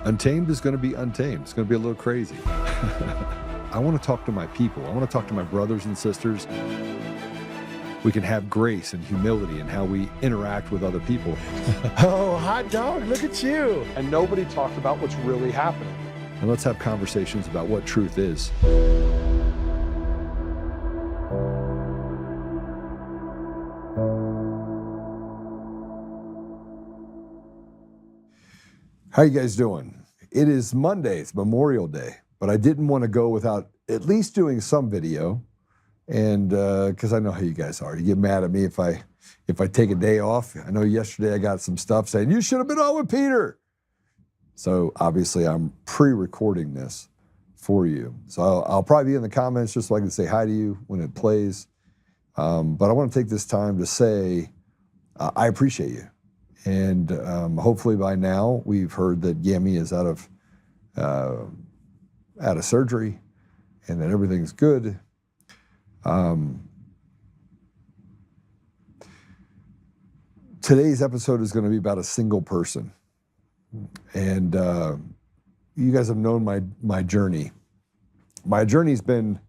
Untamed is going to be untamed. It's going to be a little crazy. I want to talk to my people. I want to talk to my brothers and sisters. We can have grace and humility in how we interact with other people. Oh, hot dog, look at you. And nobody talked about what's really happening. And let's have conversations about what truth is. How you guys doing? It is Monday, it's Memorial Day, but I didn't want to go without at least doing some video, and because I know how you guys are. You get mad at me if I take a day off. I know yesterday I got some stuff saying, you should have been on with Peter. So obviously I'm pre-recording this for you. So I'll probably be in the comments just so I can say hi to you when it plays. But I want to take this time to say I appreciate you. And hopefully by now we've heard that Yemi is out of surgery and that everything's good. Today's episode is going to be about a single person. And you guys have known my journey. My journey's been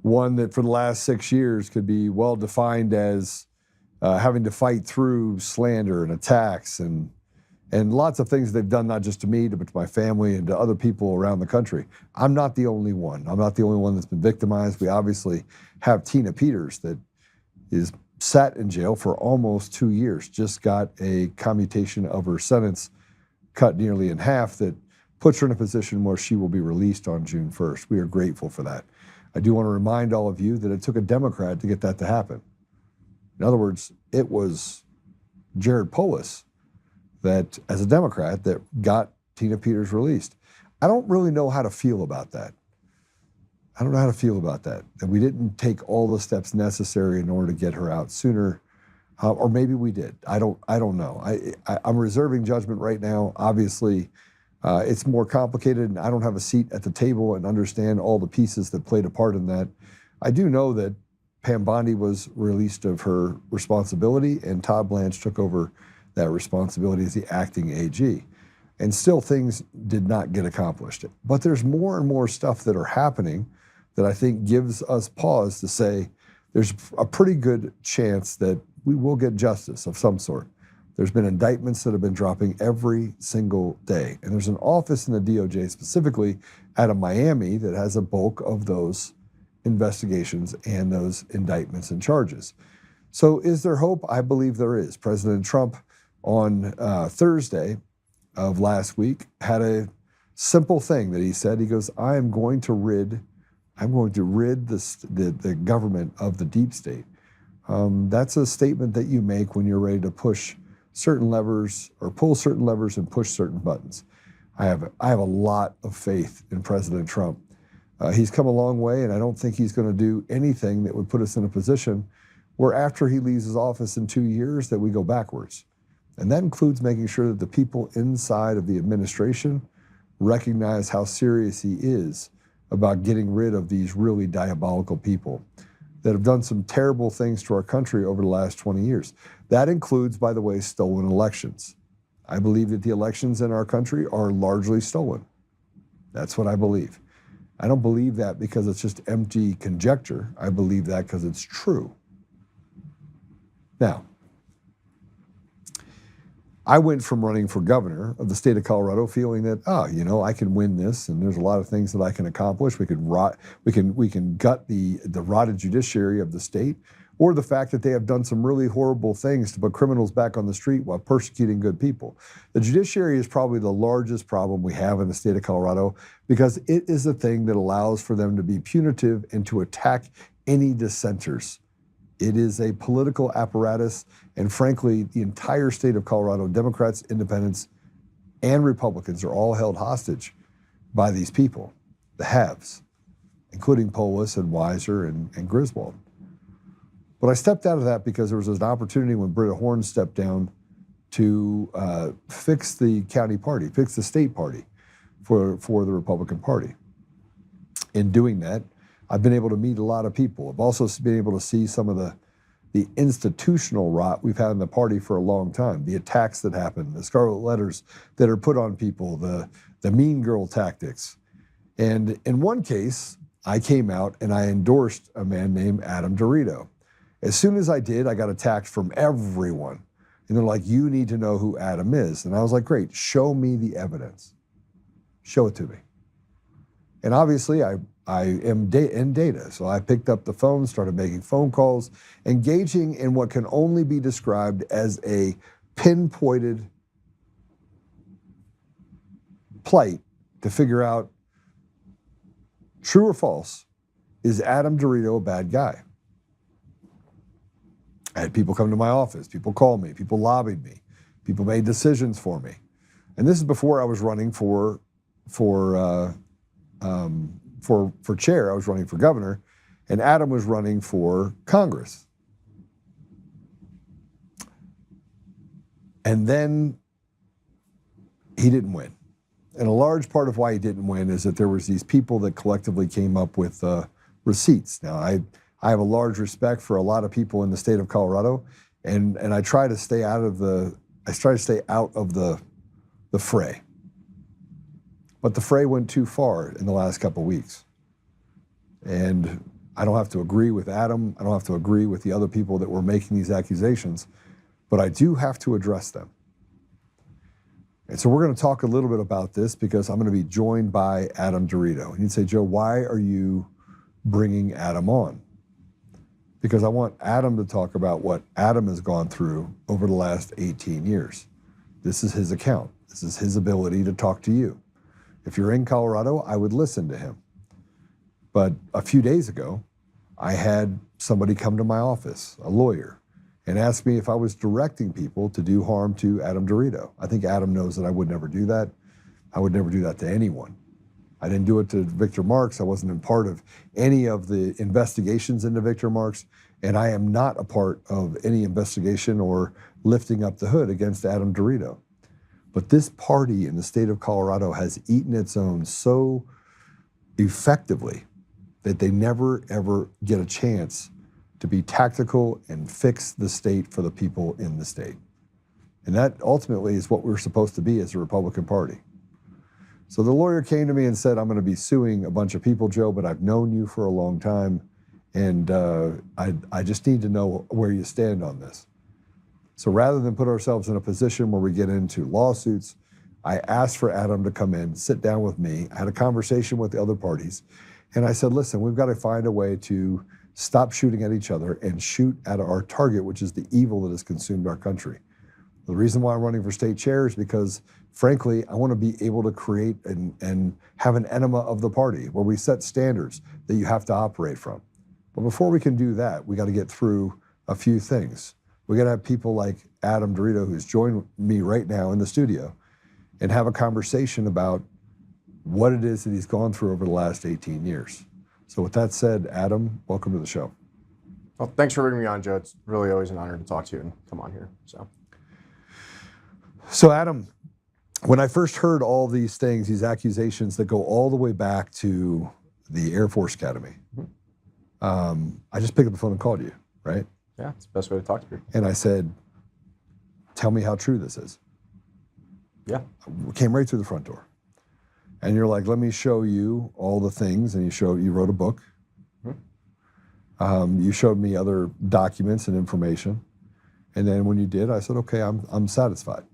one that for the last 6 years could be well defined as having to fight through slander and attacks and lots of things they've done, not just to me, but to my family and to other people around the country. I'm not the only one. I'm not the only one that's been victimized. We obviously have Tina Peters that is sat in jail for almost 2 years, just got a commutation of her sentence cut nearly in half that puts her in a position where she will be released on June 1st. We are grateful for that. I do want to remind all of you that it took a Democrat to get that to happen. In other words, it was Jared Polis that, as a Democrat, that got Tina Peters released. I don't really know how to feel about that. I don't know how to feel about that. That we didn't take all the steps necessary in order to get her out sooner, or maybe we did. I don't know. I'm reserving judgment right now. Obviously, it's more complicated, and I don't have a seat at the table and understand all the pieces that played a part in that. I do know that Pam Bondi was released of her responsibility, and Todd Blanche took over that responsibility as the acting AG. And still things did not get accomplished. But there's more and more stuff that are happening that I think gives us pause to say there's a pretty good chance that we will get justice of some sort. There's been indictments that have been dropping every single day. And there's an office in the DOJ specifically out of Miami that has a bulk of those investigations and those indictments and charges. So is there hope? I believe there is. President Trump on Thursday of last week had a simple thing that he said. He goes, I'm going to rid the government of the deep state. That's a statement that you make when you're ready to push certain levers or pull certain levers and push certain buttons. I have a lot of faith in President Trump. He's come a long way, and I don't think he's going to do anything that would put us in a position where after he leaves his office in 2 years that we go backwards. And that includes making sure that the people inside of the administration recognize how serious he is about getting rid of these really diabolical people that have done some terrible things to our country over the last 20 years. That includes, by the way, stolen elections. I believe that the elections in our country are largely stolen. That's what I believe. I don't believe that because it's just empty conjecture. I believe that because it's true. Now, I went from running for governor of the state of Colorado feeling that, I can win this, and there's a lot of things that I can accomplish. We can gut the rotted judiciary of the state, or the fact that they have done some really horrible things to put criminals back on the street while persecuting good people. The judiciary is probably the largest problem we have in the state of Colorado because it is the thing that allows for them to be punitive and to attack any dissenters. It is a political apparatus, and frankly, the entire state of Colorado, Democrats, Independents, and Republicans are all held hostage by these people, the haves, including Polis and Weiser and Griswold. But I stepped out of that because there was an opportunity when Britta Horn stepped down to fix the county party, fix the state party for the Republican Party. In doing that, I've been able to meet a lot of people. I've also been able to see some of the the institutional rot we've had in the party for a long time, the attacks that happen, the scarlet letters that are put on people, the mean girl tactics. And in one case, I came out and I endorsed a man named Adam DeRito. As soon as I did, I got attacked from everyone. And they're like, you need to know who Adam is. And I was like, great, show me the evidence. Show it to me. And obviously, I am in data. So I picked up the phone, started making phone calls, engaging in what can only be described as a pinpointed plight to figure out, true or false, is Adam DeRito a bad guy? I had people come to my office, people called me, people lobbied me, people made decisions for me. And this is before I was running for chair. I was running for governor, and Adam was running for Congress. And then he didn't win. And a large part of why he didn't win is that there was these people that collectively came up with receipts. Now, I have a large respect for a lot of people in the state of Colorado, and I try to stay out of the fray. But the fray went too far in the last couple of weeks. And I don't have to agree with Adam. I don't have to agree with the other people that were making these accusations, but I do have to address them. And so we're going to talk a little bit about this because I'm going to be joined by Adam DeRito. And you'd say, Joe, why are you bringing Adam on? Because I want Adam to talk about what Adam has gone through over the last 18 years. This is his account. This is his ability to talk to you. If you're in Colorado, I would listen to him. But a few days ago, I had somebody come to my office, a lawyer, and ask me if I was directing people to do harm to Adam DeRito. I think Adam knows that I would never do that. I would never do that to anyone. I didn't do it to Victor Marks. I wasn't in part of any of the investigations into Victor Marks, and I am not a part of any investigation or lifting up the hood against Adam DeRito. But this party in the state of Colorado has eaten its own so effectively that they never, ever get a chance to be tactical and fix the state for the people in the state. And that ultimately is what we're supposed to be as a Republican Party. So the lawyer came to me and said, I'm going to be suing a bunch of people, Joe, but I've known you for a long time, and I just need to know where you stand on this. So rather than put ourselves in a position where we get into lawsuits, I asked for Adam to come in, sit down with me. I had a conversation with the other parties, and I said, listen, we've got to find a way to stop shooting at each other and shoot at our target, which is the evil that has consumed our country. The reason why I'm running for state chair is because, frankly, I want to be able to create and have an enema of the party where we set standards that you have to operate from. But before we can do that, we got to get through a few things. We got to have people like Adam DeRito, who's joined me right now in the studio, and have a conversation about what it is that he's gone through over the last 18 years. So with that said, Adam, welcome to the show. Well, thanks for bringing me on, Joe. It's really always an honor to talk to you and come on here. So Adam, when I first heard all these things, these accusations that go all the way back to the Air Force Academy, I just picked up the phone and called you, right? Yeah, it's the best way to talk to people. And I said, tell me how true this is. Yeah. We came right through the front door. And you're like, let me show you all the things. And you wrote a book. You showed me other documents and information. And then when you did, I said, okay, I'm satisfied.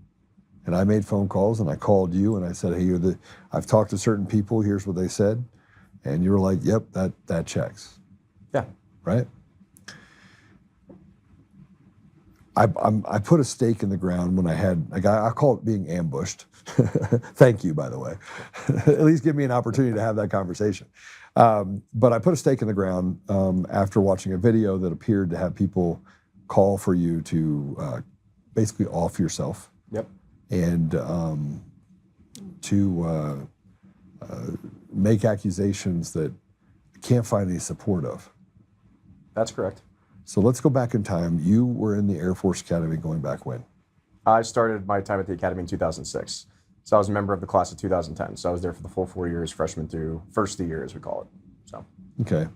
And I made phone calls and I called you and I said, hey, I've talked to certain people, here's what they said. And you were like, yep, that checks. Yeah. Right? I put a stake in the ground when I call it being ambushed. Thank you, by the way. At least give me an opportunity to have that conversation. But I put a stake in the ground after watching a video that appeared to have people call for you to basically off yourself. Yep. And to make accusations that I can't find any support of. That's correct. So let's go back in time. You were in the Air Force Academy going back when? I started my time at the Academy in 2006. So I was a member of the class of 2010. So I was there for the full 4 years, freshman through first of the year, as we call it. So. Okay.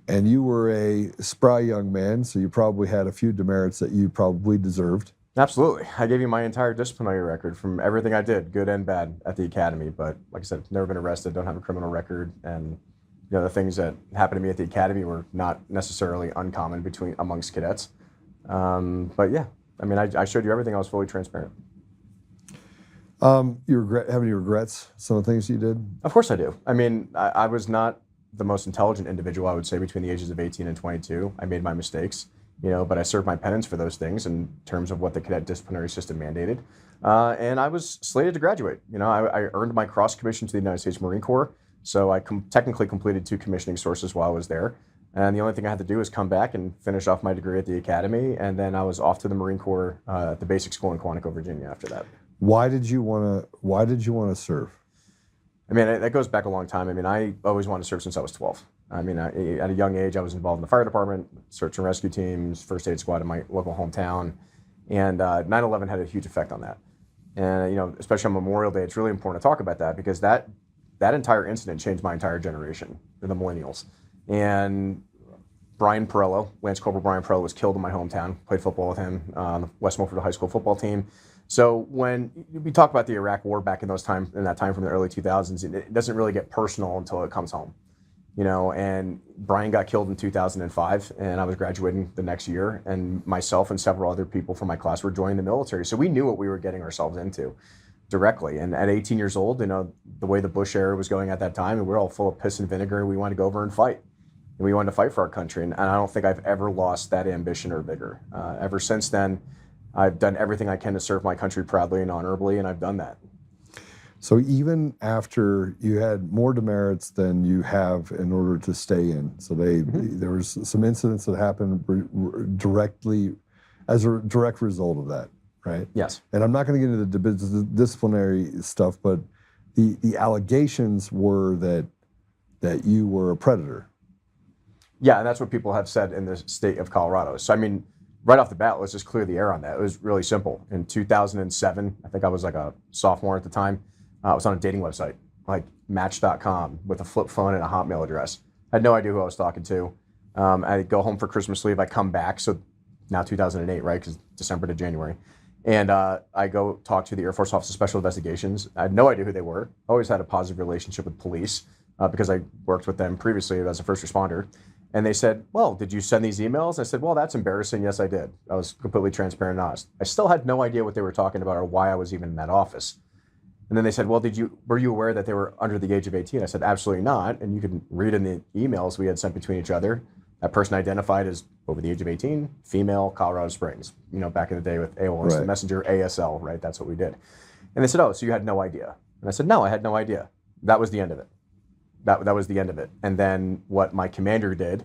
and you were a spry young man, so you probably had a few demerits that you probably deserved. Absolutely. I gave you my entire disciplinary record from everything I did, good and bad, at the academy. But like I said, never been arrested, don't have a criminal record, and the things that happened to me at the academy were not necessarily uncommon amongst cadets. But yeah, I mean, I showed you everything. I was fully transparent. You have any regrets? Some of the things you did? Of course I do. I mean, I was not the most intelligent individual, I would say, between the ages of 18 and 22. I made my mistakes, but I served my penance for those things in terms of what the cadet disciplinary system mandated. And I was slated to graduate. I earned my cross commission to the United States Marine Corps, so I technically completed 2 commissioning sources while I was there. And the only thing I had to do was come back and finish off my degree at the academy, and then I was off to the Marine Corps at the basic school in Quantico, Virginia after that. Why did you want to serve? I mean, that goes back a long time. I mean, I always wanted to serve since I was 12. I mean, at a young age, I was involved in the fire department, search and rescue teams, first aid squad in my local hometown, and 9/11 had a huge effect on that. And especially on Memorial Day, it's really important to talk about that because that entire incident changed my entire generation, the millennials. And Brian Perello, Lance Corporal Brian Perello, was killed in my hometown. Played football with him on the West Milford High School football team. So when we talk about the Iraq War back in that time from the early 2000s, it doesn't really get personal until it comes home, and Brian got killed in 2005 and I was graduating the next year, and myself and several other people from my class were joining the military. So we knew what we were getting ourselves into directly. And at 18 years old, the way the Bush era was going at that time, and we were all full of piss and vinegar, and we wanted to go over and fight. And we wanted to fight for our country. And I don't think I've ever lost that ambition or vigor. Ever since then, I've done everything I can to serve my country proudly and honorably, and I've done that. So even after you had more demerits than you have in order to stay in, so there was some incidents that happened directly as a direct result of that, right? Yes. And I'm not going to get into the disciplinary stuff, but the allegations were that you were a predator. Yeah, and that's what people have said in the state of Colorado. So I mean, right off the bat, let's just clear the air on that. It was really simple. In 2007, I think I was like a sophomore at the time, I was on a dating website, like Match.com, with a flip phone and a Hotmail address. I had no idea who I was talking to. I go home for Christmas leave, I come back, so now 2008, right, because December to January. And I go talk to the Air Force Office of Special Investigations. I had no idea who they were. Always had a positive relationship with police because I worked with them previously as a first responder. And they said, well, did you send these emails? I said, well, that's embarrassing. Yes, I did. I was completely transparent and honest. I still had no idea what they were talking about or why I was even in that office. And then they said, well, were you aware that they were under the age of 18? I said, absolutely not. And you can read in the emails we had sent between each other. That person identified as over the age of 18, female, Colorado Springs. Back in the day with AOL Instant Messenger, ASL, right? That's what we did. And they said, oh, so you had no idea? And I said, no, I had no idea. That was the end of it. That was the end of it. And then what my commander did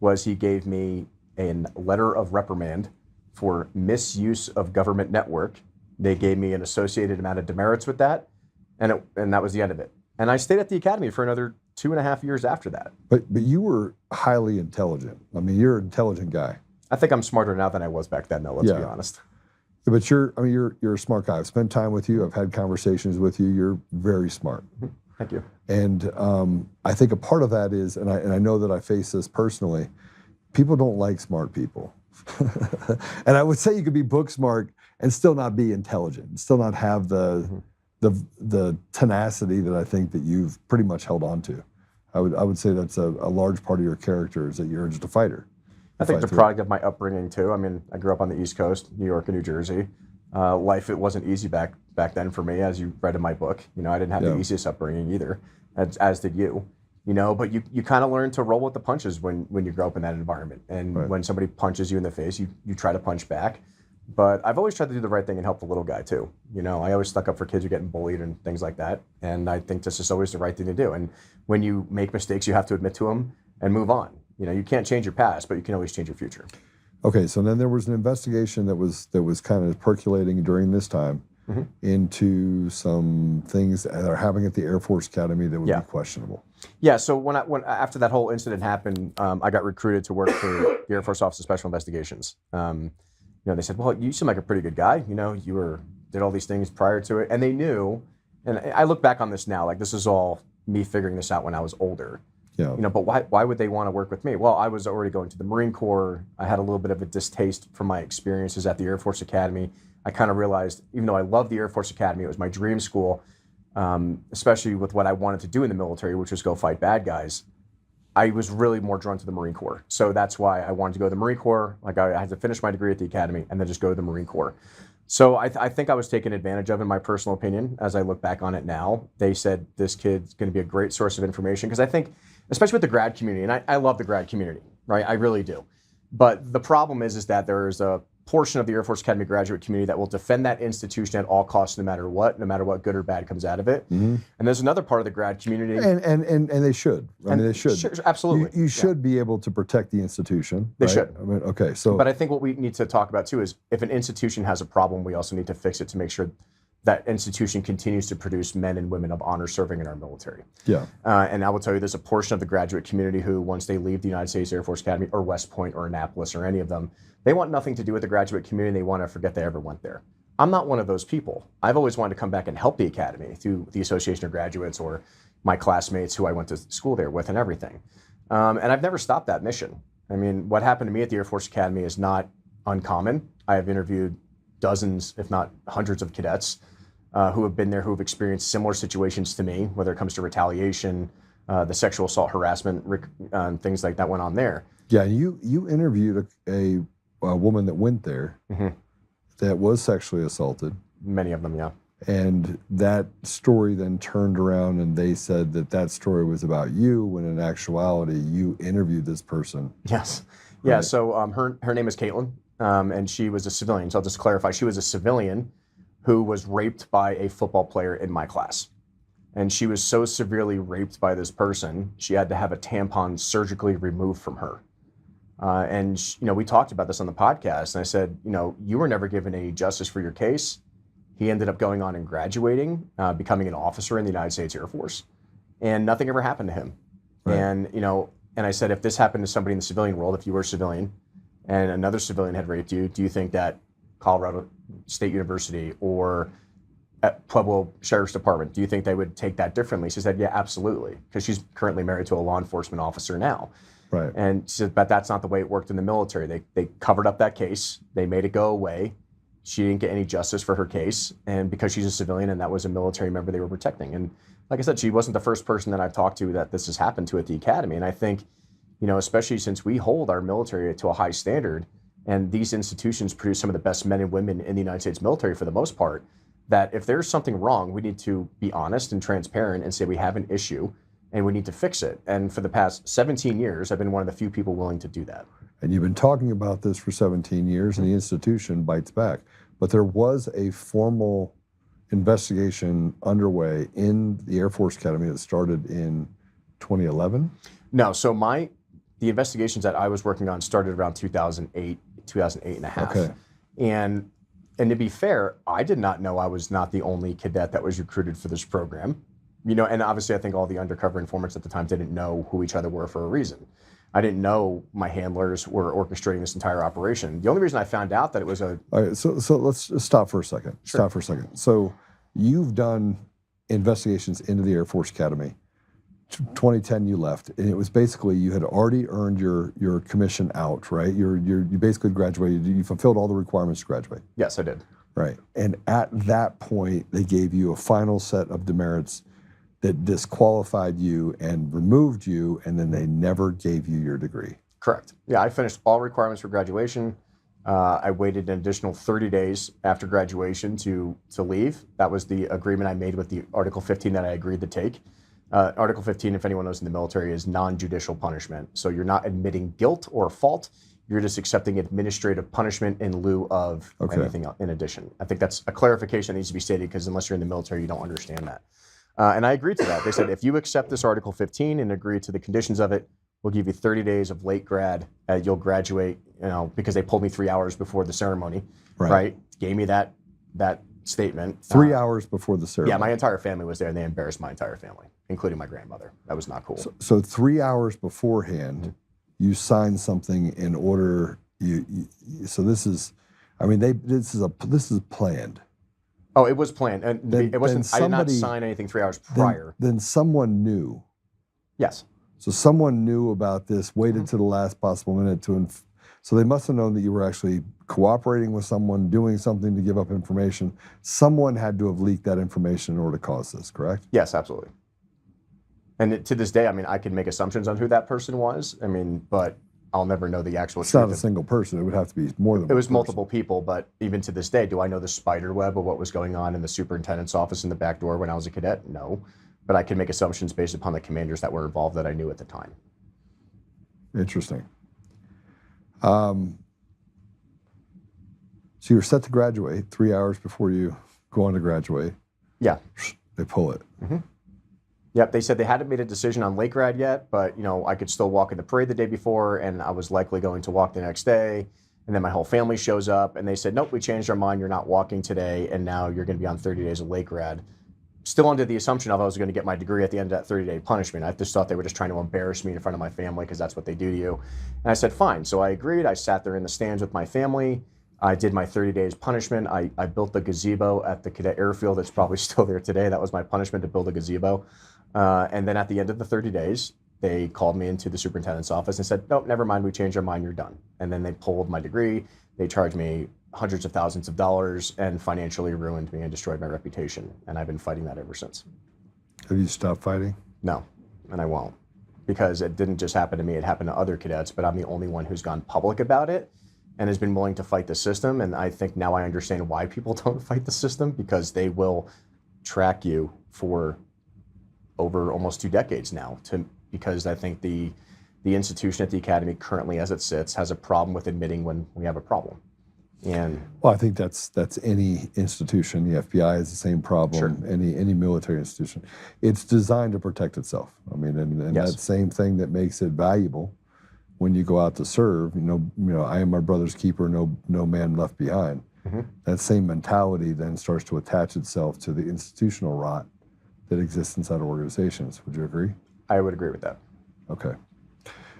was he gave me a letter of reprimand for misuse of government network. They gave me an associated amount of demerits with that, and that was the end of it. And I stayed at the academy for another 2.5 years after that. But you were highly intelligent. I mean, you're an intelligent guy. I think I'm smarter now than I was back then, though, let's be honest. But you're a smart guy. I've spent time with you. I've had conversations with you. You're very smart. Thank you. And I think a part of that is, and I know that I face this personally, people don't like smart people. And I would say you could be book smart and still not be intelligent, still not have the tenacity that I think that you've pretty much held on to. I would say that's a large part of your character is that you're just a fighter. I think the product of my upbringing too. I mean, I grew up on the East Coast, New York and New Jersey. Life, it wasn't easy back then for me, as you read in my book. I didn't have the easiest upbringing either, as did you. But you kind of learn to roll with the punches when you grow up in that environment. And when somebody punches you in the face, you try to punch back. But I've always tried to do the right thing and help the little guy too. I always stuck up for kids who are getting bullied and things like that. And I think this is always the right thing to do. And when you make mistakes, you have to admit to them and move on. You can't change your past, but you can always change your future. Okay, so then there was an investigation that was kind of percolating during this time into some things that are happening at the Air Force Academy that would be questionable. Yeah, so when after that whole incident happened, I got recruited to work for the Air Force Office of Special Investigations. They said, well, you seem like a pretty good guy. You did all these things prior to it. And they knew, and I look back on this now, like this is all me figuring this out when I was older. Yeah. But why would they want to work with me? Well, I was already going to the Marine Corps. I had a little bit of a distaste from my experiences at the Air Force Academy. I kind of realized, even though I loved the Air Force Academy, it was my dream school, especially with what I wanted to do in the military, which was go fight bad guys. I was really more drawn to the Marine Corps. So that's why I wanted to go to the Marine Corps. Like I had to finish my degree at the Academy and then just go to the Marine Corps. So I think I was taken advantage of, in my personal opinion, as I look back on it now. They said this kid's going to be a great source of information, because I think, especially with the grad community, and I love the grad community, right? I really do. But the problem is that there is a portion of the Air Force Academy graduate community that will defend that institution at all costs, no matter what good or bad comes out of it. And there's another part of the grad community, and they should. I mean, they should. Sure, absolutely. You should be able to protect the institution. They right? should. I mean, okay, so. But I think what we need to talk about too is, if an institution has a problem, we also need to fix it to make sure that institution continues to produce men and women of honor serving in our military. Yeah. And I will tell you, there's a portion of the graduate community who, once they leave the United States Air Force Academy or West Point or Annapolis or any of them, they want nothing to do with the graduate community. They want to forget they ever went there. I'm not one of those people. I've always wanted to come back and help the Academy through the Association of Graduates or my classmates who I went to school there with and everything. And I've never stopped that mission. I mean, what happened to me at the Air Force Academy is not uncommon. I have interviewed dozens, if not hundreds, of cadets who have been there, who have experienced similar situations to me, whether it comes to retaliation, the sexual assault, harassment, things like that went on there. Yeah, you interviewed a woman that went there that was sexually assaulted. Many of them, yeah. And that story then turned around and they said that story was about you, when in actuality you interviewed this person. Yes. Yeah, right. So her name is Caitlin, and she was a civilian. So I'll just clarify, she was a civilian who was raped by a football player in my class. And she was so severely raped by this person, she had to have a tampon surgically removed from her. And we talked about this on the podcast, and I said, you were never given any justice for your case. He ended up going on and graduating, becoming an officer in the United States Air Force, and nothing ever happened to him. Right. And I said, if this happened to somebody in the civilian world, if you were a civilian and another civilian had raped you, do you think that Colorado State University or at Pueblo Sheriff's Department, do you think they would take that differently? She said, yeah, absolutely, because she's currently married to a law enforcement officer now. Right. And she said, but that's not the way it worked in the military. They covered up that case. They made it go away. She didn't get any justice for her case. And because she's a civilian and that was a military member they were protecting. And like I said, she wasn't the first person that I've talked to that this has happened to at the Academy. And I think, especially since we hold our military to a high standard, and these institutions produce some of the best men and women in the United States military for the most part, that if there's something wrong, we need to be honest and transparent and say we have an issue and we need to fix it. And for the past 17 years, I've been one of the few people willing to do that. And you've been talking about this for 17 years, and the institution bites back. But there was a formal investigation underway in the Air Force Academy that started in 2011? No, so the investigations that I was working on started around 2008 and a half. Okay. And to be fair, I did not know I was not the only cadet that was recruited for this program. And obviously I think all the undercover informants at the time didn't know who each other were for a reason. I didn't know my handlers were orchestrating this entire operation. The only reason I found out that it was a... All right, so let's just stop for a second. Sure. Stop for a second. So you've done investigations into the Air Force Academy. 2010 you left, and it was basically you had already earned your commission out, right? You basically graduated. You fulfilled all the requirements to graduate. Yes, I did. Right. And at that point, they gave you a final set of demerits that disqualified you and removed you, and then they never gave you your degree. Correct. Yeah, I finished all requirements for graduation. I waited an additional 30 days after graduation to leave. That was the agreement I made with the Article 15 that I agreed to take. Article 15, if anyone knows in the military, is non-judicial punishment. So you're not admitting guilt or fault. You're just accepting administrative punishment in lieu of anything else in addition. I think that's a clarification that needs to be stated, because unless you're in the military, you don't understand that. And I agreed to that. They said, if you accept this Article 15 and agree to the conditions of it, we'll give you 30 days of late grad. You'll graduate, because they pulled me 3 hours before the ceremony, right? Gave me that statement. 3 hours before the ceremony. Yeah, my entire family was there, and they embarrassed my entire family, including my grandmother. That was not cool. So 3 hours beforehand, you signed something in order. So this is, this is planned. Oh, it was planned, and it wasn't. I did not sign anything 3 hours prior. Then someone knew. Yes. So someone knew about this, waited to the last possible minute so they must have known that you were actually cooperating with someone, doing something to give up information. Someone had to have leaked that information in order to cause this, correct? Yes, absolutely. And to this day, I mean, I can make assumptions on who that person was. I mean, but I'll never know the actual It's truth. not a single person. It would have to be more than It one was person. multiple people, but even to this day, do I know the spider web of what was going on in the superintendent's office in the back door when I was a cadet? No. But I can make assumptions based upon the commanders that were involved that I knew at the time. Interesting. So you were set to graduate 3 hours before you go on to graduate. Yeah. They pull it. Yep, they said they hadn't made a decision on Lake Rad yet, but I could still walk in the parade the day before, and I was likely going to walk the next day. And then my whole family shows up, and they said, nope, we changed our mind. You're not walking today, and now you're going to be on 30 days of Lake Rad. Still under the assumption of I was going to get my degree at the end of that 30-day punishment. I just thought they were just trying to embarrass me in front of my family because that's what they do to you. And I said, fine. So I agreed. I sat there in the stands with my family. I did my 30 days punishment. I built the gazebo at the cadet airfield. It's probably still there today. That was my punishment, to build a gazebo. And then at the end of the 30 days, they called me into the superintendent's office and said, nope, never mind, we changed our mind, you're done. And then they pulled my degree. They charged me hundreds of thousands of dollars and financially ruined me and destroyed my reputation. And I've been fighting that ever since. Have you stopped fighting? No, and I won't. Because it didn't just happen to me, it happened to other cadets, but I'm the only one who's gone public about it and has been willing to fight the system. And I think now I understand why people don't fight the system, because they will track you for over almost 2 decades now, because I think the institution at the academy currently as it sits has a problem with admitting when we have a problem. And well, I think that's any institution. The FBI has the same problem. Sure. Any military institution. It's designed to protect itself. I mean, and Yes. that same thing that makes it valuable when you go out to serve. I am my brother's keeper. No man left behind. That same mentality then starts to attach itself to the institutional rot that exists inside organizations. Would you agree? I would agree with that. Okay.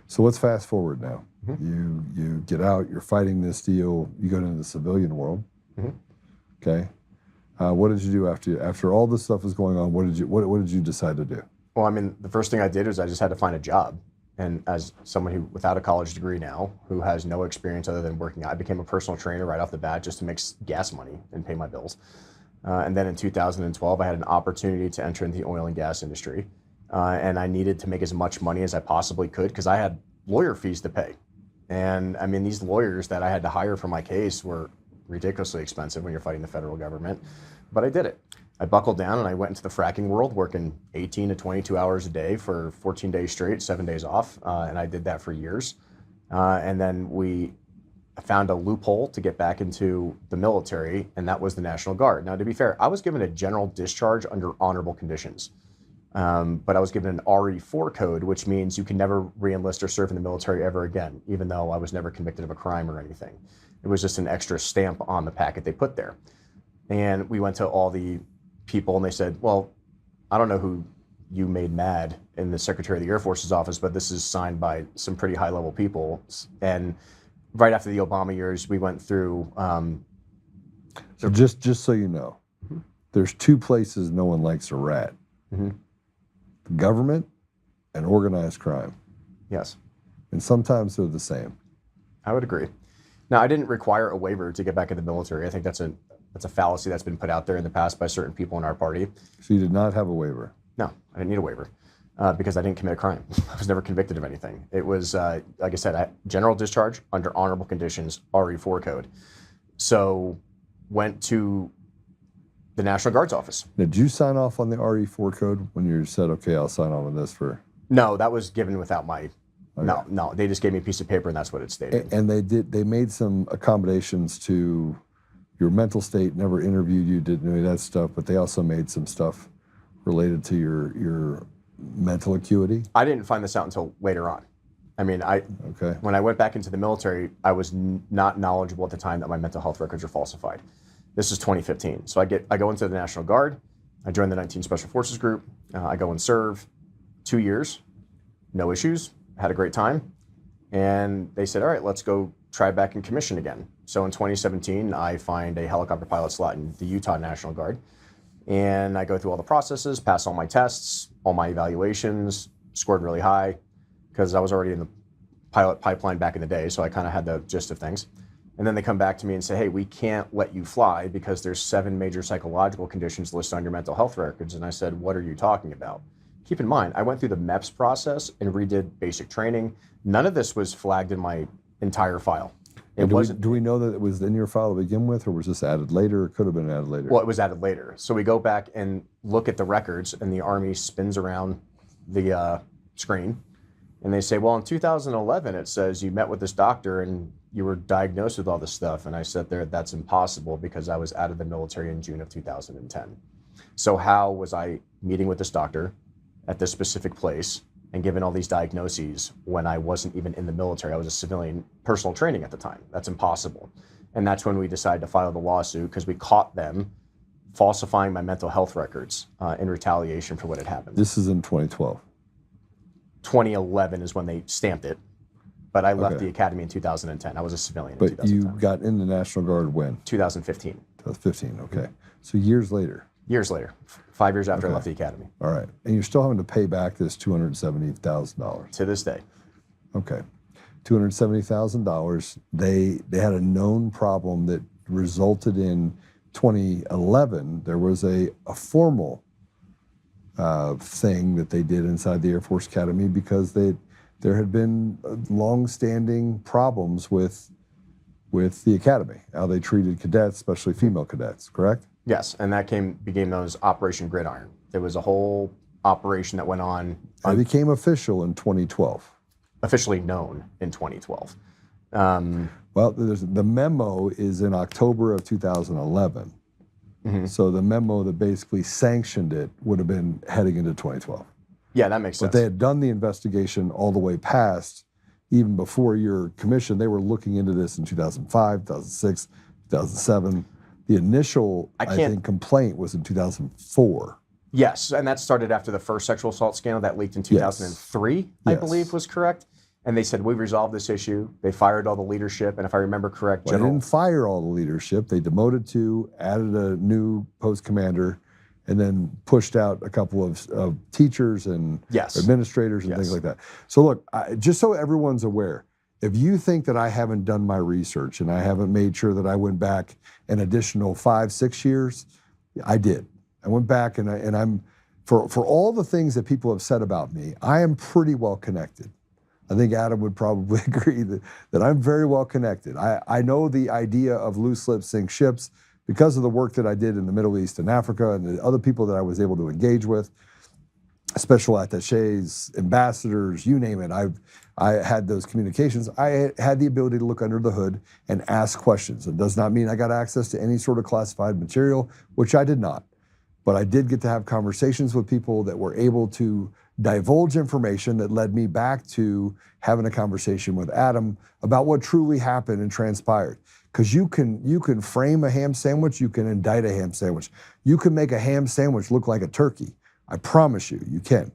So let's fast forward now. You get out, you're fighting this deal, you go into the civilian world. Okay. What did you do after all this stuff was going on? What did you decide to do? Well, I mean, the first thing I did was I just had to find a job. And as someone who, without a college degree now, who has no experience other than working, I became a personal trainer right off the bat just to make gas money and pay my bills. And then in 2012, I had an opportunity to enter into the oil and gas industry. And I needed to make as much money as I possibly could because I had lawyer fees to pay. And I mean, these lawyers that I had to hire for my case were ridiculously expensive when you're fighting the federal government. But I did it. I buckled down and I went into the fracking world, working 18 to 22 hours a day for 14 days straight, 7 days off. And I did that for years. And then we found a loophole to get back into the military, and that was the National Guard. Now, to be fair, I was given a general discharge under honorable conditions. But I was given an RE4 code, which means you can never re-enlist or serve in the military ever again, even though I was never convicted of a crime or anything. It was just an extra stamp on the packet they put there. And we went to all the people and they said, well, I don't know who you made mad in the Secretary of the Air Force's office, but this is signed by some pretty high-level people. And right after the Obama years, we went through. So just so you know, there's 2 places no one likes a rat. The government and organized crime. Yes. And sometimes they're the same. I would agree. Now, I didn't require a waiver to get back in the military. I think that's a fallacy that's been put out there in the past by certain people in our party. So you did not have a waiver? No, I didn't need a waiver because I didn't commit a crime. I was never convicted of anything. It was, like I said, general discharge under honorable conditions, RE4 code. So went to the National Guard's office. Did you sign off on the RE4 code when you said, okay, I'll sign on with this for? No, that was given without my, Okay. no, they just gave me a piece of paper and that's what it stated. And they made some accommodations to your mental state, never interviewed you, didn't do any of that stuff, but they also made some stuff related to your mental acuity? I didn't find this out until later on. I mean, when I went back into the military, I was not knowledgeable at the time that my mental health records were falsified. This is 2015. So I go into the National Guard. I joined the 19 Special Forces Group. I go and serve 2 years, no issues, had a great time. And they said, all right, let's go try back in commission again. So in 2017, I find a helicopter pilot slot in the Utah National Guard. And I go through all the processes, pass all my tests, all my evaluations, scored really high. because I was already in the pilot pipeline back in the day, so I kind of had the gist of things. And then they come back to me and say, hey, we can't let you fly because there's 7 major psychological conditions listed on your mental health records. And I said, what are you talking about? Keep in mind, I went through the MEPS process and redid basic training. None of this was flagged in my entire file. Do we know that it was in your file to begin with, or was this added later? It could have been added later. Well, it was added later. So we go back and look at the records, and the Army spins around the screen, and they say, well, in 2011, it says you met with this doctor and you were diagnosed with all this stuff. And I said there, that's impossible because I was out of the military in June of 2010. So how was I meeting with this doctor at this specific place and given all these diagnoses when I wasn't even in the military? I was a civilian personal training at the time. That's impossible. And that's when we decided to file the lawsuit because we caught them falsifying my mental health records in retaliation for what had happened. This is in 2012. 2011 is when they stamped it, but I left the academy in 2010. I was a civilian in 2010. But you got in the National Guard when? 2015. 2015, okay. So years later. Years later, 5 years after I left the academy. All right. And you're still having to pay back this $270,000. To this day. Okay. $270,000. They had a known problem that resulted in 2011. There was a formal thing that they did inside the Air Force Academy because there had been long-standing problems with the academy, how they treated cadets, especially female cadets, correct? Yes, and that became known as Operation Gridiron. There was a whole operation that went on. It became official in 2012. Officially known in 2012. Well, the memo is in October of 2011. So the memo that basically sanctioned it would have been heading into 2012. Yeah, that makes sense. But they had done the investigation all the way past, even before your commission. They were looking into this in 2005, 2006, 2007. The initial, I think, complaint was in 2004. Yes, and that started after the first sexual assault scandal that leaked in 2003, I believe was correct. And they said, we resolved this issue. They fired all the leadership. And if I remember correct, They didn't fire all the leadership. They demoted 2, added a new post commander, and then pushed out a couple of teachers and administrators and things like that. So look, just so everyone's aware, if you think that I haven't done my research and I haven't made sure that I went back an additional 5-6 years, I did. I went back and I'm, for all the things that people have said about me, I am pretty well connected. I think Adam would probably agree that I'm very well connected. I know the idea of loose lips sink ships because of the work that I did in the Middle East and Africa and the other people that I was able to engage with, special attaches, ambassadors, you name it. I had those communications. I had the ability to look under the hood and ask questions. It does not mean I got access to any sort of classified material, which I did not. But I did get to have conversations with people that were able to divulge information that led me back to having a conversation with Adam about what truly happened and transpired. Because you can frame a ham sandwich, you can indict a ham sandwich. You can make a ham sandwich look like a turkey. I promise you, you can.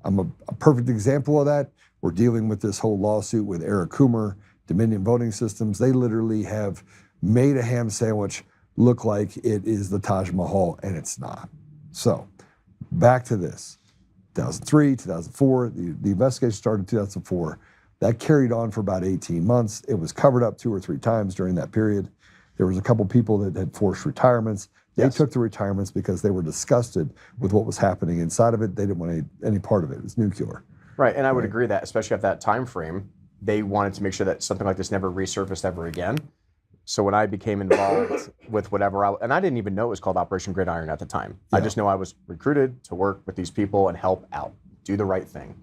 I'm a perfect example of that. We're dealing with this whole lawsuit with Eric Coomer, Dominion Voting Systems. They literally have made a ham sandwich look like it is the Taj Mahal, and it's not. So, back to this. 2003, 2004, the investigation started in 2004. That carried on for about 18 months. It was covered up 2 or 3 times during that period. There was a couple people that had forced retirements. They took the retirements because they were disgusted with what was happening inside of it. They didn't want any part of it. It was nuclear. Right, and I would agree that, especially at that time frame, they wanted to make sure that something like this never resurfaced ever again. So when I became involved with whatever, and I didn't even know it was called Operation Gridiron at the time. I just know I was recruited to work with these people and help out, do the right thing.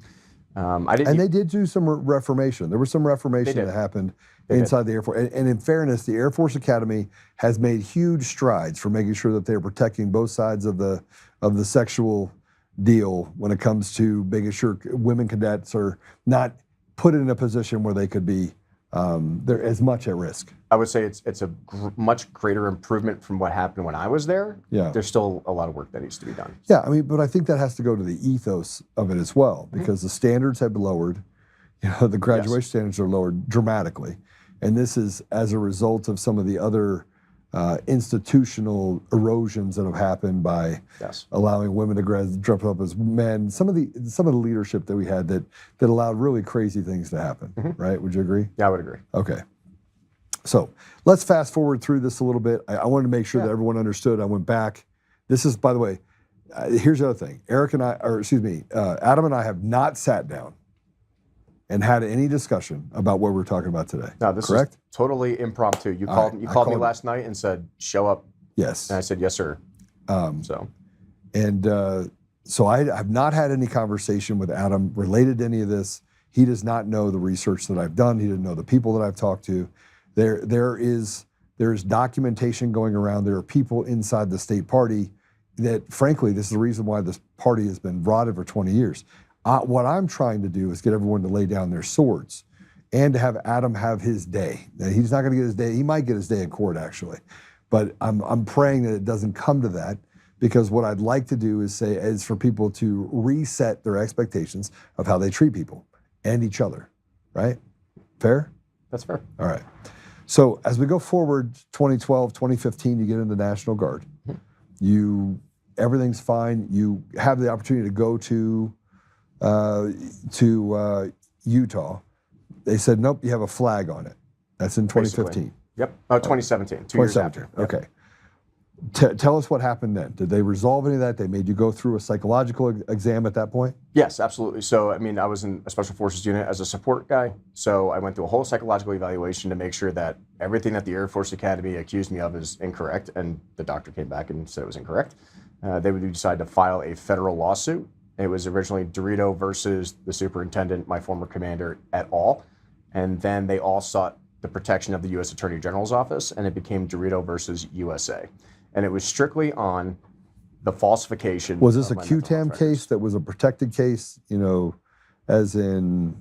They did do some reformation. There was some reformation that happened inside the Air Force. And in fairness, the Air Force Academy has made huge strides for making sure that they're protecting both sides of the sexual deal when it comes to making sure women cadets are not put in a position where they could be they're as much at risk. I would say it's a much greater improvement from what happened when I was there. Yeah. There's still a lot of work that needs to be done. Yeah, I mean, but I think that has to go to the ethos of it as well, because the standards have been lowered. You know, the graduation standards are lowered dramatically. And this is as a result of some of the other institutional erosions that have happened by Yes. allowing women to dress up as men. Some of the leadership that we had that allowed really crazy things to happen. Right? Would you agree? Yeah, I would agree. Okay. So let's fast forward through this a little bit. I wanted to make sure that everyone understood. I went back. This is, by the way, here's the other thing. Adam and I have not sat down and had any discussion about what we're talking about today. No, this correct? is totally impromptu. You called me last night and said, show up. Yes. And I said, yes, sir. So I have not had any conversation with Adam related to any of this. He does not know the research that I've done. He didn't know the people that I've talked to. There is documentation going around. There are people inside the state party that, frankly, this is the reason why this party has been rotted for 20 years. What I'm trying to do is get everyone to lay down their swords and to have Adam have his day. Now, he's not going to get his day. He might get his day in court, actually. But I'm praying that it doesn't come to that, because what I'd like to do is for people to reset their expectations of how they treat people and each other, right? Fair? that's fair. All right. So as we go forward, 2012, 2015, you get in the National Guard. Everything's fine. You have the opportunity to go to Utah. They said, nope, you have a flag on it. That's in 2015. Basically. Yep. 2017, 2 years after. Yep. Okay. Tell us what happened then. Did they resolve any of that? They made you go through a psychological exam at that point? Yes, absolutely. So, I mean, I was in a special forces unit as a support guy. So I went through a whole psychological evaluation to make sure that everything that the Air Force Academy accused me of is incorrect. And the doctor came back and said it was incorrect. They would decide to file a federal lawsuit. It was originally DeRito versus the superintendent, my former commander, et al. And then they all sought the protection of the U.S. Attorney General's office, and it became DeRito versus USA. And it was strictly on the falsification. Was this a of my mental QTAM health case records. that was a protected case, as in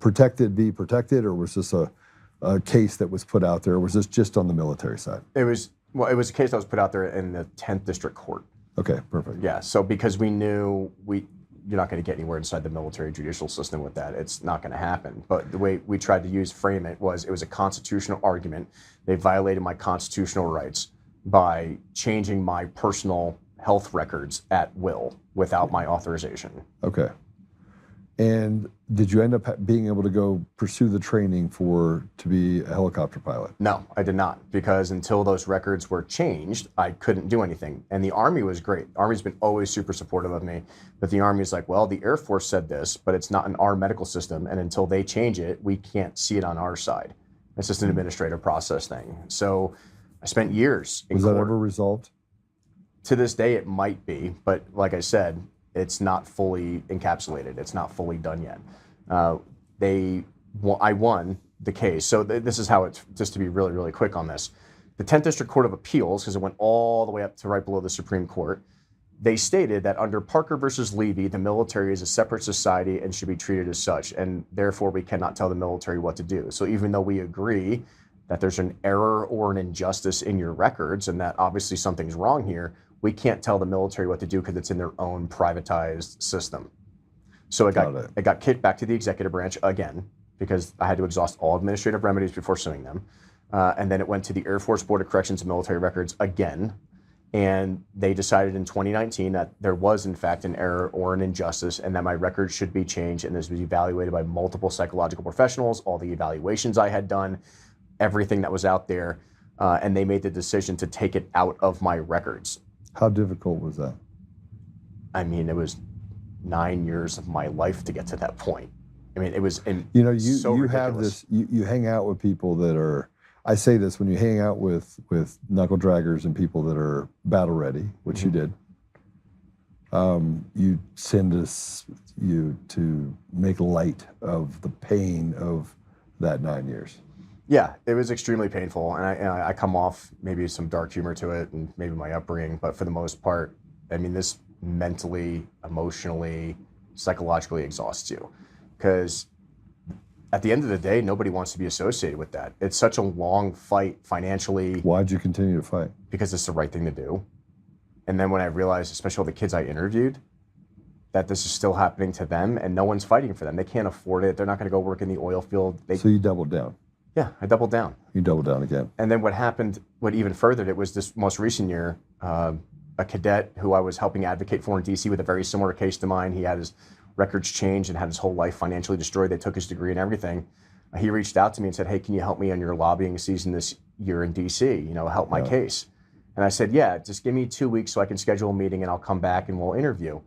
protected be protected, or was this a case that was put out there, or was this just on the military side? It was a case that was put out there in the 10th District Court. Okay, perfect. Yeah, so because we knew you're not going to get anywhere inside the military judicial system with that. It's not going to happen. But the way we tried to frame it was a constitutional argument. They violated my constitutional rights by changing my personal health records at will without my authorization. Okay. And did you end up being able to go pursue the training to be a helicopter pilot? No, I did not, because until those records were changed, I couldn't do anything. And the Army was great. The Army's been always super supportive of me. But the Army's like, well, the Air Force said this, but it's not in our medical system. And until they change it, we can't see it on our side. It's just an administrative process thing. So I spent years in Was court. that ever resolved? To this day, it might be. But like I said, it's not fully encapsulated. It's not fully done yet. I won the case. So this is how it's, just to be really, really quick on this. The 10th District Court of Appeals, because it went all the way up to right below the Supreme Court, they stated that under Parker versus Levy, the military is a separate society and should be treated as such, and therefore we cannot tell the military what to do. So even though we agree that there's an error or an injustice in your records and that obviously something's wrong here, we can't tell the military what to do because it's in their own privatized system. So it got kicked back to the executive branch again, because I had to exhaust all administrative remedies before suing them. And then it went to the Air Force Board of Corrections and Military Records again. And they decided in 2019 that there was, in fact, an error or an injustice and that my records should be changed. And this was evaluated by multiple psychological professionals, all the evaluations I had done, everything that was out there. And they made the decision to take it out of my records. How difficult was that? I mean, it was 9 years of my life to get to that point. I mean, it was so you ridiculous. have this, you hang out with people that are, I say this, when you hang out with knuckle draggers and people that are battle ready, which you did, you tend to make light of the pain of that 9 years. Yeah, it was extremely painful, and I come off maybe some dark humor to it and maybe my upbringing, but for the most part, I mean, this mentally, emotionally, psychologically exhausts you, because at the end of the day, nobody wants to be associated with that. It's such a long fight financially. Why'd you continue to fight? Because it's the right thing to do. And then when I realized, especially all the kids I interviewed, that this is still happening to them and no one's fighting for them. They can't afford it. They're not going to go work in the oil field. So you doubled down. Yeah, I doubled down. You doubled down again. And then what happened, what even furthered it was this most recent year, a cadet who I was helping advocate for in DC with a very similar case to mine. He had his records changed and had his whole life financially destroyed. They took his degree and everything. He reached out to me and said, hey, can you help me on your lobbying season this year in DC? You know, help my case. And I said, yeah, just give me 2 weeks so I can schedule a meeting and I'll come back and we'll interview.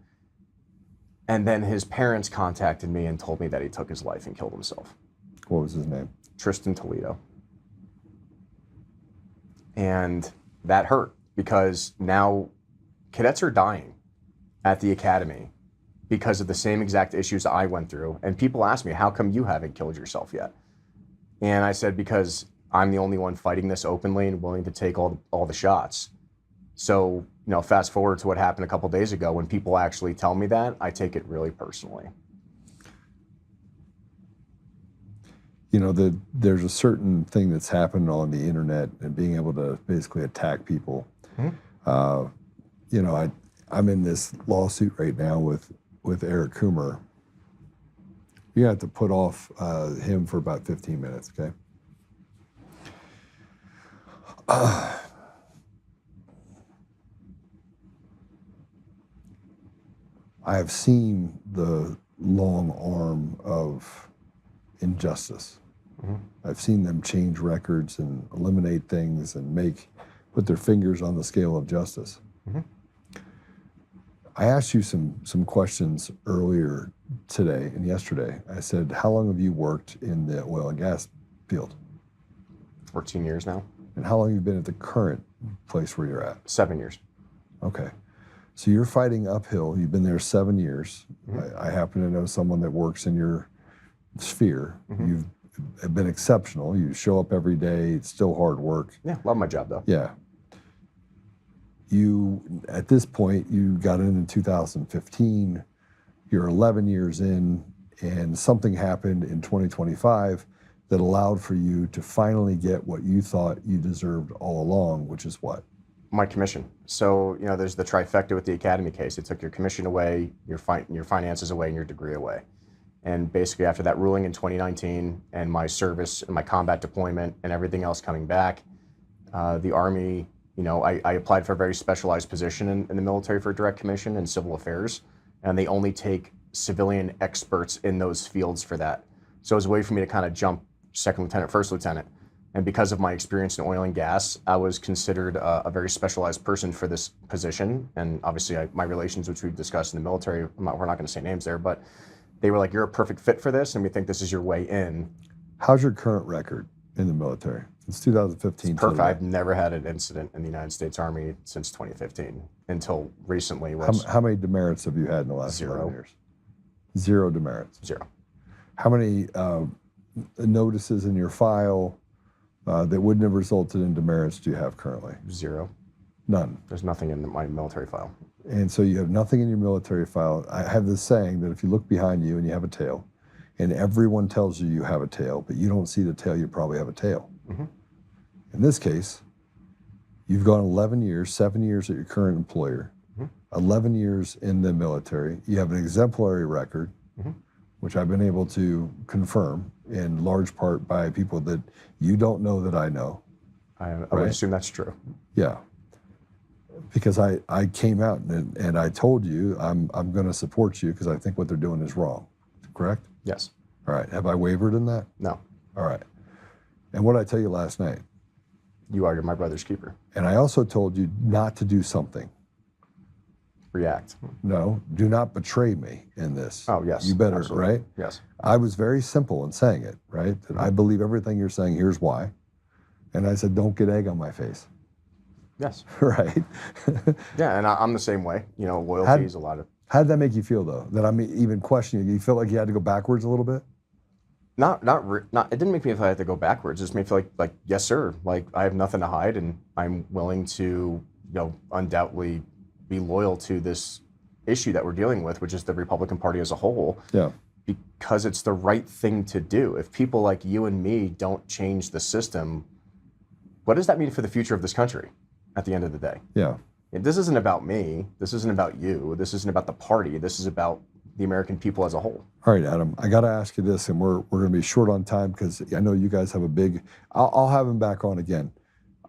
And then his parents contacted me and told me that he took his life and killed himself. What was his name? Tristan Toledo. And that hurt because now cadets are dying at the academy because of the same exact issues I went through. And people ask me, how come you haven't killed yourself yet? And I said, because I'm the only one fighting this openly and willing to take all the shots. So, you know, fast forward to what happened a couple days ago. When people actually tell me that, I take it really personally. You know, there's a certain thing that's happened on the internet and being able to basically attack people. Mm-hmm. You know, I'm in this lawsuit right now with Eric Coomer. You have to put off him for about 15 minutes, okay? I have seen the long arm of injustice. Mm-hmm. I've seen them change records and eliminate things and put their fingers on the scale of justice. Mm-hmm. I asked you some questions earlier today and yesterday. I said, how long have you worked in the oil and gas field? 14 years now. And how long have you been at the current place where you're at? 7 years. Okay. So you're fighting uphill. You've been there 7 years. Mm-hmm. I happen to know someone that works in your sphere. Mm-hmm. You've been exceptional. You show up every day. It's still hard work. Yeah, love my job though. Yeah. At this point, you got in 2015. You're 11 years in, and something happened in 2025 that allowed for you to finally get what you thought you deserved all along, which is what? My commission. So, you know, there's the trifecta with the academy case. It took your commission away, your finances away, and your degree away. And basically after that ruling in 2019 and my service and my combat deployment and everything else coming back, the Army, you know, I applied for a very specialized position in the military for direct commission in civil affairs, and they only take civilian experts in those fields for that. So it was a way for me to kind of jump second lieutenant, first lieutenant. And because of my experience in oil and gas, I was considered a very specialized person for this position. And obviously my relations, which we've discussed in the military, we're not going to say names there, but they were like, you're a perfect fit for this, and we think this is your way in. How's your current record in the military? It's 2015. It's perfect. I've never had an incident in the United States Army since 2015 until recently. How many demerits have you had in the last 11 years? 0 demerits. 0. How many notices in your file that wouldn't have resulted in demerits do you have currently? 0. None. There's nothing in my military file. And so you have nothing in your military file. I have this saying that if you look behind you and you have a tail, and everyone tells you you have a tail, but you don't see the tail, you probably have a tail. Mm-hmm. In this case, you've gone 11 years, 7 years at your current employer, mm-hmm. 11 years in the military. You have an exemplary record, mm-hmm. which I've been able to confirm in large part by people that you don't know that I know. I would assume that's true. Yeah. Because I came out and I told you I'm going to support you because I think what they're doing is wrong. Correct? Yes. All right. Have I wavered in that? No. All right. And what did I tell you last night? You're my brother's keeper. And I also told you not to do something. React. No, do not betray me in this. Oh, yes. You better, absolutely. Right? Yes. I was very simple in saying it, right? That I believe everything you're saying, here's why. And I said, don't get egg on my face. Yes. Right? Yeah, and I'm the same way. You know, loyalty is a lot of... How did that make you feel, though? That I'm even questioning you? You felt like you had to go backwards a little bit? Not. It didn't make me feel like I had to go backwards. It just made me feel like, yes, sir. Like, I have nothing to hide, and I'm willing to, you know, undoubtedly be loyal to this issue that we're dealing with, which is the Republican Party as a whole. Yeah. Because it's the right thing to do. If people like you and me don't change the system, what does that mean for the future of this country at the end of the day? Yeah. This isn't about me. This isn't about you. This isn't about the party. This is about the American people as a whole. All right, Adam, I got to ask you this, and we're going to be short on time because I know you guys have a big. I'll have him back on again.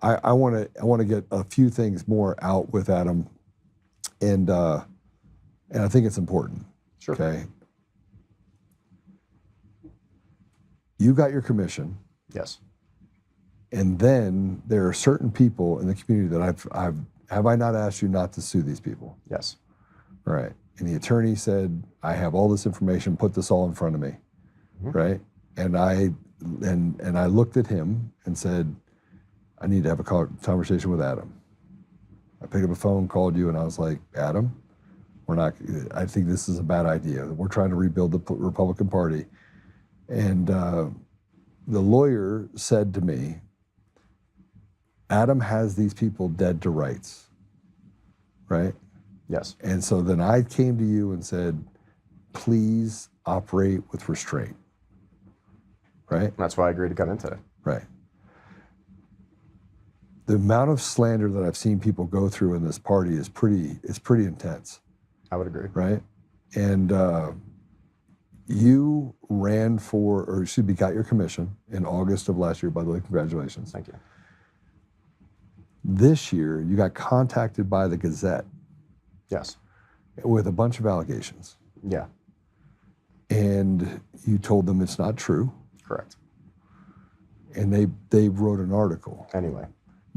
I want to get a few things more out with Adam, and I think it's important. Sure. Okay. You got your commission. Yes. And then there are certain people in the community that have I not asked you not to sue these people? Yes. Right. And the attorney said, I have all this information, put this all in front of me. Mm-hmm. Right. And I looked at him and said, I need to have a conversation with Adam. I picked up a phone, called you, and I was like, Adam, I think this is a bad idea. We're trying to rebuild the Republican Party. And the lawyer said to me, Adam has these people dead to rights, right? Yes. And so then I came to you and said, please operate with restraint, right? That's why I agreed to come in today. Right. The amount of slander that I've seen people go through in this party is pretty intense. I would agree. Right? And you ran for, or excuse me, got your commission in August of last year, by the way, congratulations. Thank you. This year, you got contacted by the Gazette. Yes. With a bunch of allegations. Yeah. And you told them it's not true. Correct. And they wrote an article. Anyway.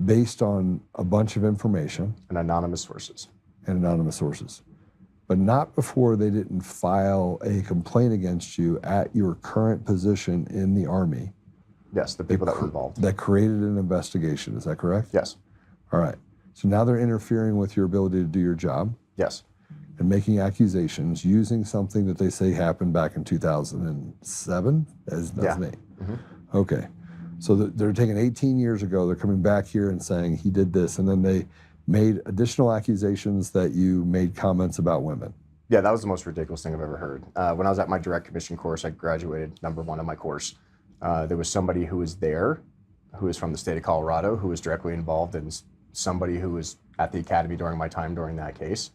Based on a bunch of information. And anonymous sources. But not before they didn't file a complaint against you at your current position in the Army. Yes, the people that were involved. That created an investigation, is that correct? Yes. All right. So now they're interfering with your ability to do your job. Yes. And making accusations using something that they say happened back in 2007? 2008? Mm-hmm. Okay. So they're taking 18 years ago, they're coming back here and saying he did this, and then they made additional accusations that you made comments about women. Yeah, that was the most ridiculous thing I've ever heard. When I was at my direct commission course, I graduated #1 on my course. There was somebody who was there, who was from the state of Colorado, who was directly involved, and somebody who was at the academy during my time during that case.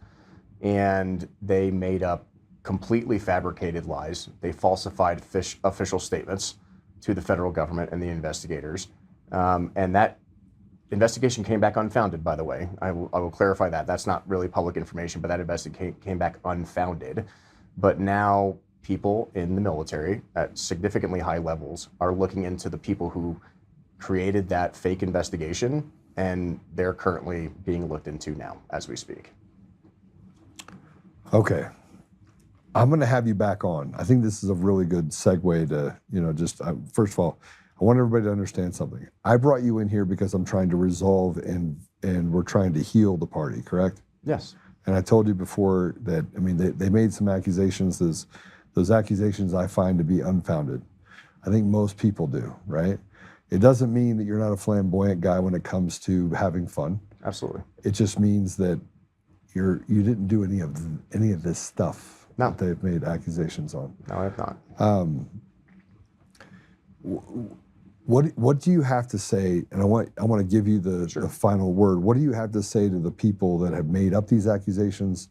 And they made up completely fabricated lies. They falsified official statements to the federal government and the investigators. And that investigation came back unfounded, by the way. I will clarify that. That's not really public information, but that investigation came back unfounded. But now people in the military at significantly high levels are looking into the people who created that fake investigation, and they're currently being looked into now as we speak. Okay. I'm going to have you back on. I think this is a really good segue to, first of all, I want everybody to understand something. I brought you in here because I'm trying to resolve and we're trying to heal the party, correct? Yes. And I told you before that, they made some accusations. Those accusations I find to be unfounded. I think most people do, right? It doesn't mean that you're not a flamboyant guy when it comes to having fun. Absolutely. It just means that you didn't do any of this stuff. No. That they've made accusations on. No, I have not. What do you have to say? And I want to give you the final word. What do you have to say to the people that have made up these accusations,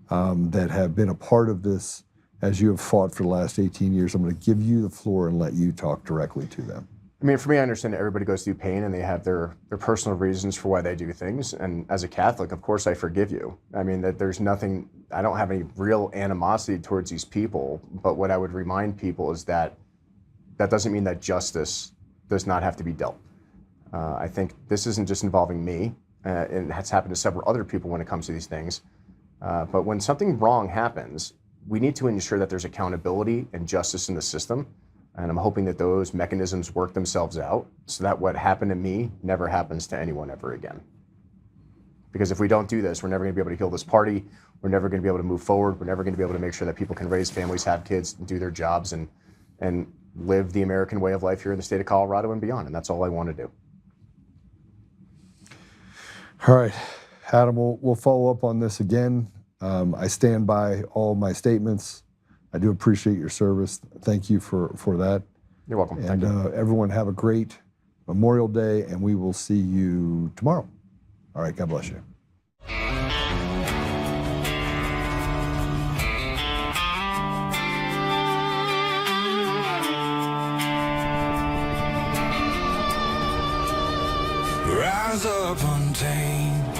that have been a part of this as you have fought for the last 18 years? I'm going to give you the floor and let you talk directly to them. For me, I understand that everybody goes through pain and they have their personal reasons for why they do things. And as a Catholic, of course, I forgive you. That there's nothing, I don't have any real animosity towards these people. But what I would remind people is that doesn't mean that justice does not have to be dealt. I think this isn't just involving me, and it's happened to several other people when it comes to these things. But when something wrong happens, we need to ensure that there's accountability and justice in the system. And I'm hoping that those mechanisms work themselves out so that what happened to me never happens to anyone ever again. Because if we don't do this, we're never going to be able to heal this party. We're never going to be able to move forward. We're never going to be able to make sure that people can raise families, have kids, and do their jobs, and live the American way of life here in the state of Colorado and beyond. And that's all I want to do. All right, Adam, we'll follow up on this again. I stand by all my statements. I do appreciate your service. Thank you for that. You're welcome. And Thank you. Everyone have a great Memorial Day, and we will see you tomorrow. All right, God bless you. rise up untamed.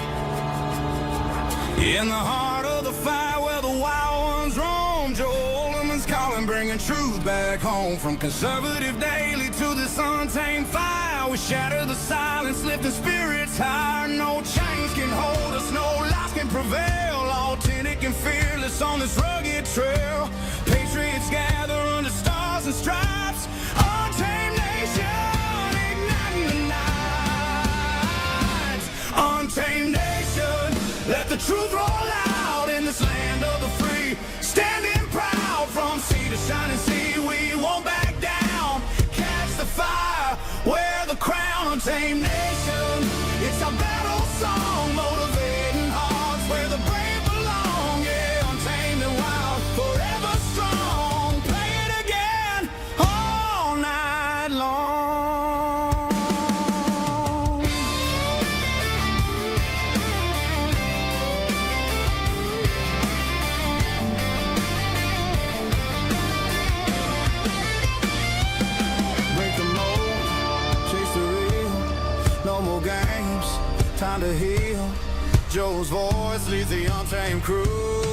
In the heart of the fire where the wild ones roam, Joe Oltmann's calling, bringing truth back home. From conservative daily to this untamed fire, we shatter the silence, lifting spirits higher. No chains can hold us, no lies can prevail. Authentic and fearless on this rugged trail. Patriots gather under stars and stripes. Untamed nation, igniting the night. Untamed nation, let the truth roll out in this land of the free. Standing proud from sea to shining sea, we won't back down. Catch the fire, wear the crown. Untamed nation, it's our battle song, motivating hearts where the brave belong. Yeah, untamed and wild, forever strong. Play it again all night long. Break the mold, chase the real. No more games, time to heal. Joe's voice leads the untamed crew.